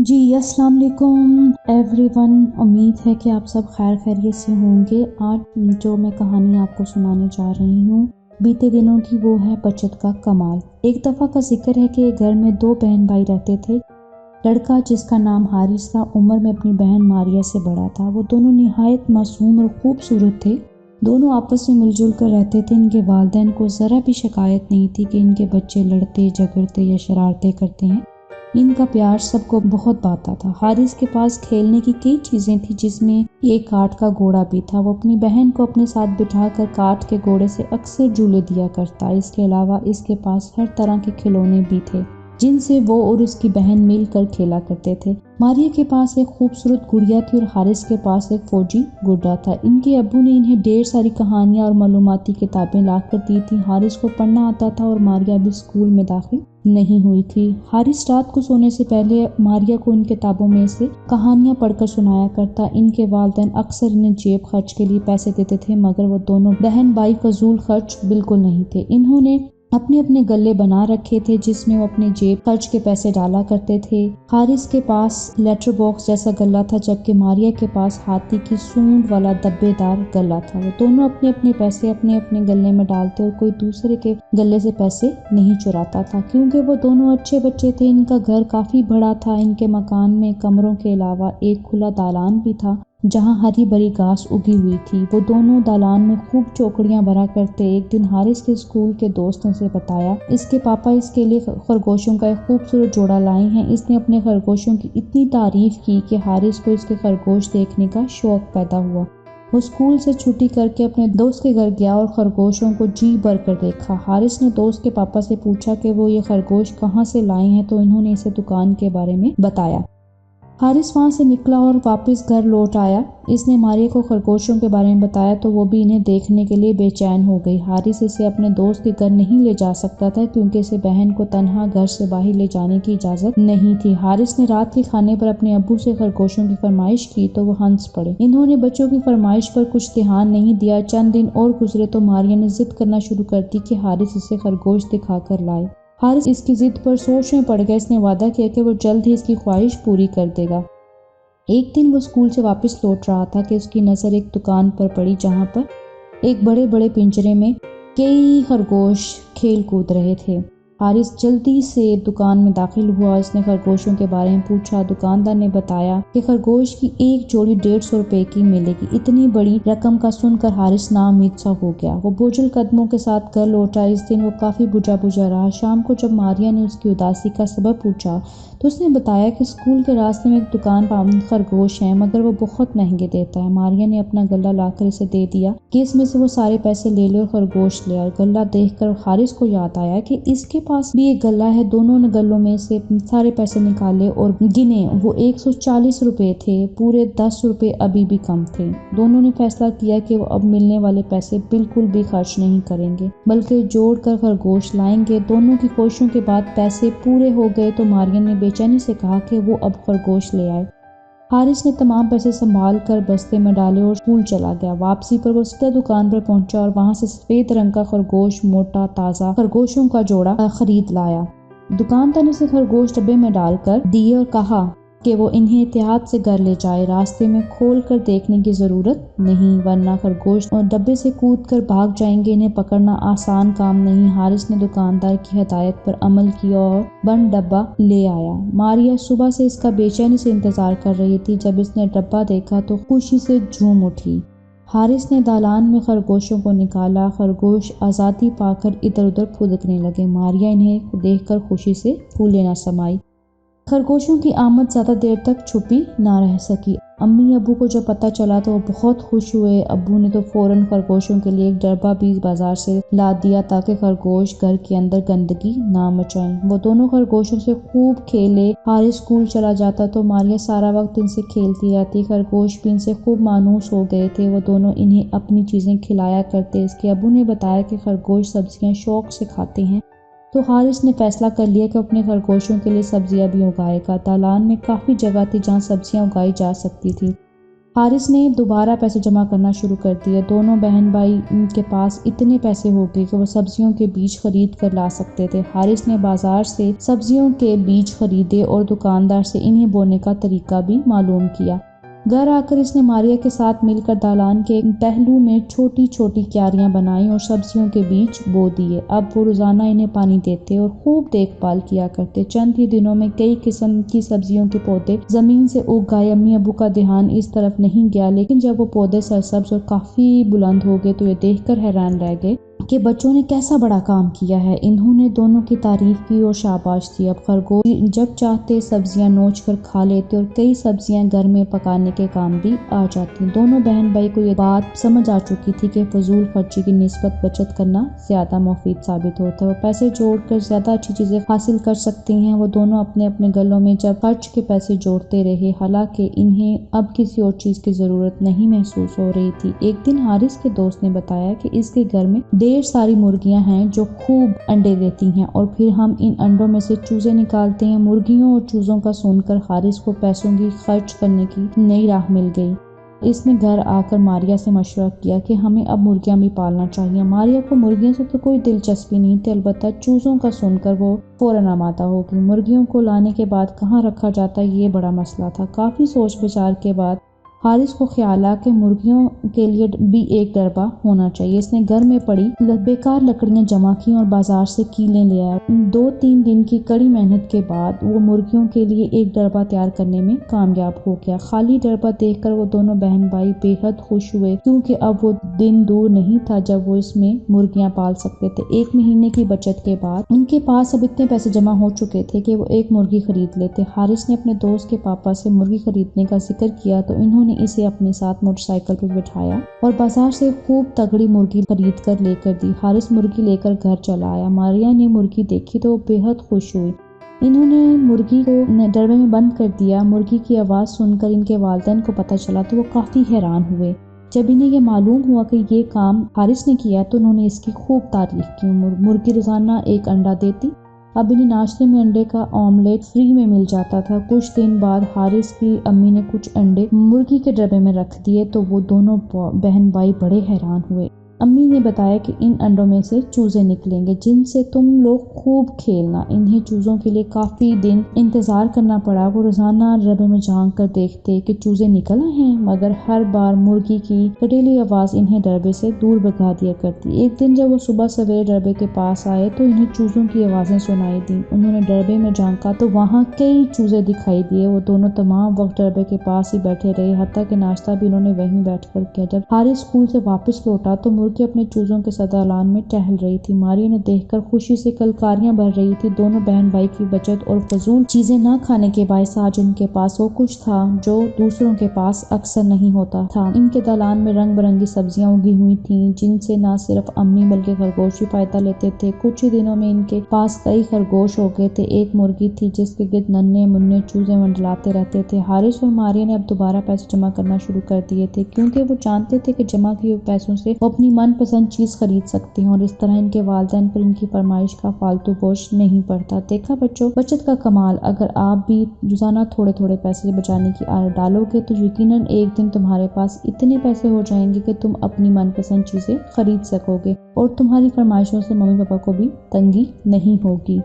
جی अस्सलाम वालेकुम एवरीवन। उम्मीद है कि आप सब खैर खैरियत से होंगे। आज जो मैं कहानी आपको सुनाने जा रही हूँ बीते दिनों की, वो है बचत का कमाल। एक दफ़ा का जिक्र है कि एक घर में दो बहन भाई रहते थे। लड़का जिसका नाम हारिस था उम्र में अपनी बहन मारिया से बड़ा था। वो दोनों निहायत मासूम और खूबसूरत थे। दोनों आपस में मिलजुल कर रहते थे। इनके वालिदैन को ज़रा भी शिकायत नहीं थी कि इनके बच्चे लड़ते झगड़ते या शरारतें करते हैं। इनका प्यार सबको बहुत भाता था। हारिस के पास खेलने की कई चीज़ें थी, जिसमें एक काठ का घोड़ा भी था। वो अपनी बहन को अपने साथ बिठाकर काठ के घोड़े से अक्सर झूले दिया करता। इसके अलावा इसके पास हर तरह के खिलौने भी थे, जिनसे वो और उसकी बहन मिलकर खेला करते थे। मारिया के पास एक खूबसूरत गुड़िया थी और हारिस के पास एक फौजी गुड्डा था। इनके अब्बू ने इन्हें ढेर सारी कहानियाँ और मालूमाती किताबें लाकर दी थी। हारिस को पढ़ना आता था और मारिया भी स्कूल में दाखिल नहीं हुई थी। हारिस रात को सोने से पहले मारिया को इन किताबों में से कहानियां पढ़कर सुनाया करता। इनके वालिदैन अक्सर इन्हें जेब खर्च के लिए पैसे देते थे, मगर वो दोनों बहन भाई फजूल खर्च बिल्कुल नहीं थे। इन्होंने अपने अपने गल्ले बना रखे थे, जिसमें वो अपने जेब खर्च के पैसे डाला करते थे। हारिस के पास लेटर बॉक्स जैसा गल्ला था, जबकि मारिया के पास हाथी की सूंड वाला दब्बेदार गल्ला था। वो दोनों अपने अपने पैसे अपने अपने गले में डालते और कोई दूसरे के गले से पैसे नहीं चुराता था, क्योंकि वो दोनों अच्छे बच्चे थे। इनका घर काफी बड़ा था। इनके मकान में कमरों के अलावा एक खुला दालान भी था, जहाँ हरी भरी घास उगी हुई थी। वो दोनों दालान में खूब चौकड़ियाँ भरा करते। एक दिन हारिस के स्कूल के दोस्त ने बताया इसके पापा इसके लिए खरगोशों का एक खूबसूरत जोड़ा लाए हैं। इसने अपने खरगोशों की इतनी तारीफ की कि हारिस को इसके खरगोश देखने का शौक पैदा हुआ। वो स्कूल से छुट्टी करके अपने दोस्त के घर गया और खरगोशों को जी भर कर देखा। हारिस ने दोस्त के पापा से पूछा कि वो ये खरगोश कहाँ से लाए हैं, तो इन्होंने इसे दुकान के बारे में बताया। हारिस वहाँ से निकला और वापस घर लौट आया। इसने मारिया को खरगोशों के बारे में बताया तो वो भी इन्हें देखने के लिए बेचैन हो गई। हारिस इसे अपने दोस्त के घर नहीं ले जा सकता था, क्योंकि इसे बहन को तन्हा घर से बाहर ले जाने की इजाज़त नहीं थी। हारिस ने रात के खाने पर अपने अब्बू से खरगोशों की फरमाइश की तो वो हंस पड़े। इन्होंने बच्चों की फरमाइश पर कुछ ध्यान नहीं दिया। चंद दिन और गुजरे तो मारिया ने जिद करना शुरू कर दी कि हारिस इसे खरगोश दिखा कर लाए। हारिस इसकी जिद पर सोच में पड़ गया। इसने वादा किया कि वो जल्द ही इसकी ख्वाहिश पूरी कर देगा। एक दिन वो स्कूल से वापस लौट रहा था कि उसकी नज़र एक दुकान पर पड़ी, जहाँ पर एक बड़े बड़े पिंजरे में कई खरगोश खेल कूद रहे थे। हारिस जल्दी से दुकान में दाखिल हुआ। इसने खरगोशों के बारे में पूछा। दुकानदार ने बताया कि खरगोश की एक जोड़ी 150 रुपए की मिलेगी। इतनी बड़ी रकम का सुनकर हारिस नाउम्मीद सा हो गया। वो बोझल कदमों के साथ घर लौटा। इस दिन वो काफ़ी बुझा बुझा रहा। शाम को जब मारिया ने उसकी उदासी का सबब पूछा तो उसने बताया कि स्कूल के रास्ते में एक दुकान पर खरगोश है, मगर वो बहुत महंगे देता है। मारिया ने अपना गल्ला लाकर इसे दे दिया कि इसमें से वो सारे पैसे ले ले और खरगोश ले आए। गल्ला देखकर हारिस को याद आया कि इसके पास भी एक गल्ला है। दोनों ने गल्लों में से सारे पैसे निकाले और गिने। वो 140 रुपए थे। पूरे 10 रुपए अभी भी कम थे। दोनों ने फैसला किया कि वो अब मिलने वाले पैसे बिल्कुल भी खर्च नहीं करेंगे, बल्कि जोड़ कर खरगोश लाएंगे। दोनों की कोशिशों के बाद पैसे पूरे हो गए तो मारिया ने बेचैनी से कहा कि वो अब खरगोश ले आए। हारिस ने तमाम पैसे संभाल कर बस्ते में डाले और स्कूल चला गया। वापसी पर वो सीधा दुकान पर पहुंचा और वहां से सफेद रंग का खरगोश, मोटा ताज़ा खरगोशों का जोड़ा खरीद लाया। दुकानदार ने उसे खरगोश डब्बे में डालकर दिए और कहा कि वो इन्हें एहतियात से घर ले जाए। रास्ते में खोल कर देखने की जरूरत नहीं, वरना खरगोश और डब्बे से कूद कर भाग जाएंगे। इन्हें पकड़ना आसान काम नहीं। हारिस ने दुकानदार की हिदायत पर अमल किया और बंद डब्बा ले आया। मारिया सुबह से इसका बेचैनी से इंतजार कर रही थी। जब इसने डब्बा देखा तो खुशी से झूम उठी। हारिस ने दालान में खरगोशों को निकाला। खरगोश आज़ादी पाकर इधर उधर फुदकने लगे। मारिया इन्हें देखकर खुशी से फूले न समाई। खरगोशों की आमद ज़्यादा देर तक छुपी ना रह सकी। अम्मी अबू को जब पता चला तो वो बहुत खुश हुए। अबू ने तो फौरन खरगोशों के लिए एक डब्बा भी बाजार से ला दिया, ताकि खरगोश घर के अंदर गंदगी ना मचाएं। वो दोनों खरगोशों से खूब खेले। हारिस स्कूल चला जाता तो मारिया सारा वक्त इनसे खेलती रहती। खरगोश भी इनसे खूब मानूस हो गए थे। वो दोनों इन्हें अपनी चीज़ें खिलाया करते। इसके अबू ने बताया कि खरगोश सब्जियां शौक से खाते हैं, तो हारिस ने फैसला कर लिया कि अपने खरगोशों के लिए सब्जियां भी उगाएगा। दालान में काफ़ी जगह थी जहां सब्जियां उगाई जा सकती थी। हारिस ने दोबारा पैसे जमा करना शुरू कर दिए। दोनों बहन भाई के पास इतने पैसे हो गए कि वो सब्जियों के बीज खरीद कर ला सकते थे। हारिस ने बाजार से सब्जियों के बीज खरीदे और दुकानदार से इन्हें बोने का तरीका भी मालूम किया। घर आकर इसने मारिया के साथ मिलकर दालान के पहलू में छोटी छोटी क्यारियां बनाई और सब्जियों के बीज बो दिए। अब वो रोजाना इन्हें पानी देते और खूब देखभाल किया करते। चंद ही दिनों में कई किस्म की सब्जियों के पौधे जमीन से उग गए। अम्मी अबू का ध्यान इस तरफ नहीं गया, लेकिन जब वो पौधे सरसब्ज और काफी बुलंद हो गए तो ये देखकर हैरान रह गए कि बच्चों ने कैसा बड़ा काम किया है। इन्होंने दोनों की तारीफ की और शाबाश दी। अब खरगोश जब चाहते सब्जियां नोच कर खा लेते और कई सब्जियां घर में पकाने के काम भी आ जाती। दोनों बहन भाई को ये बात समझ आ चुकी थी कि फजूल खर्ची की निस्बत बचत करना ज्यादा मुफीद साबित होता है। वो पैसे जोड़कर ज्यादा अच्छी चीजें हासिल कर सकती हैं। वो दोनों अपने अपने गलों में जब खर्च के पैसे जोड़ते रहे, हालांकि इन्हें अब किसी और चीज की जरूरत नहीं महसूस हो रही थी। एक दिन हारिस के दोस्त ने बताया कि इसके घर में ढेर सारी मुर्गियां हैं जो खूब अंडे देती हैं और फिर हम इन अंडों में से चूजे निकालते हैं। मुर्गियों और चूजों का सुनकर हारिस को पैसों की खर्च करने की नई राह मिल गई। इसने घर आकर मारिया से मशवरा किया कि हमें अब मुर्गियां भी पालना चाहिए। मारिया को मुर्गियों से तो कोई दिलचस्पी नहीं थी, अलबत्ता चूजों का सुनकर वो फौरन आमादा हो गई। मुर्गियों को लाने के बाद कहाँ रखा जाता ये बड़ा मसला था। काफी सोच विचार के बाद हारिस को ख्याल आया कि मुर्गियों के लिए भी एक डरबा होना चाहिए। इसने घर में पड़ी बेकार लकड़ियां जमा की और बाजार से कीलें ले आया। 2-3 दिन की कड़ी मेहनत के बाद वो मुर्गियों के लिए एक डरबा तैयार करने में कामयाब हो गया। खाली डरबा देखकर वो दोनों बहन भाई बेहद खुश हुए, क्योंकि अब वो दिन दूर नहीं था जब वो इसमें मुर्गियां पाल सकते थे। 1 महीने की बचत के बाद उनके पास अब इतने पैसे जमा हो चुके थे कि वो एक मुर्गी खरीद लेते। हारिस ने अपने दोस्त के पापा से मुर्गी खरीदने का जिक्र किया तो इन्होंने इसे अपने साथ मोटरसाइकिल पर बिठाया और बाजार से खूब तगड़ी मुर्गी खरीद कर लेकर दी। हारिस मुर्गी लेकर घर चला आया। मारिया ने मुर्गी देखी तो वो बेहद खुश हुई। इन्होंने मुर्गी को डरबे में बंद कर दिया। मुर्गी की आवाज सुनकर इनके वालिदैन को पता चला तो वो काफी हैरान हुए। जब इन्हें ये मालूम हुआ कि ये काम हारिस ने किया तो उन्होंने इसकी खूब तारीफ की। मुर्गी रोजाना एक अंडा देती। अब इन्हें नाश्ते में अंडे का ऑमलेट फ्री में मिल जाता था। कुछ दिन बाद हारिस की अम्मी ने कुछ अंडे मुर्गी के डब्बे में रख दिए तो वो दोनों बहन भाई बड़े हैरान हुए। अम्मी ने बताया कि इन अंडों में से चूजे निकलेंगे जिनसे तुम लोग खूब खेलना। इन्हें चूजों के लिए काफी दिन इंतजार करना पड़ा। वो रोजाना डब्बे में झांक कर देखते कि चूजे निकल आए हैं, मगर हर बार मुर्गी की कटीली आवाज इन्हें डब्बे से दूर भगा दिया करती। एक दिन जब वो सुबह सवेरे डब्बे के पास आए तो इन्हें चूजों की आवाजें सुनाई दी। उन्होंने डब्बे में झांका तो वहाँ कई चूजे दिखाई दिए। वो दोनों तमाम वक्त डब्बे के पास ही बैठे रहे, हत्ता कि नाश्ता भी उन्होंने वहीं बैठकर किया। जब हारिस स्कूल से वापस लौटा तो मुर्गी अपने चूजों के साथ दालान में टहल रही थी। मारिया ने देखकर खुशी से कलकारियां भर रही थी। दोनों बहन भाई की बचत और फजूल चीजें न खाने के बायस आज इनके पास वो कुछ था जो दूसरों के पास अक्सर नहीं होता था। इनके दालान में रंग बिरंगी सब्जियां उगी हुई थीं, जिनसे न सिर्फ अम्मी बल्कि खरगोश भी फायदा लेते थे। कुछ ही दिनों में इनके पास कई खरगोश हो गए थे। एक मुर्गी थी जिसके गिर्द नन्हे मुन्ने चूजे मंडलाते रहते थे। हारिस और मारिया ने अब दोबारा पैसे जमा करना शुरू कर दिए थे, क्योंकि वो जानते थे कि जमा किए हुए पैसों से वो अपनी मनपसंद चीज खरीद सकती हैं और इस तरह इनके वालिदैन पर इनकी फरमाइश का फालतू बोझ नहीं पड़ता। देखा बच्चों, बचत का कमाल। अगर आप भी रोजाना थोड़े थोड़े पैसे बचाने की आदत डालोगे तो यकीनन एक दिन तुम्हारे पास इतने पैसे हो जाएंगे कि तुम अपनी मनपसंद चीजें खरीद सकोगे और तुम्हारी फरमाइशों से मम्मी पापा को भी तंगी नहीं होगी।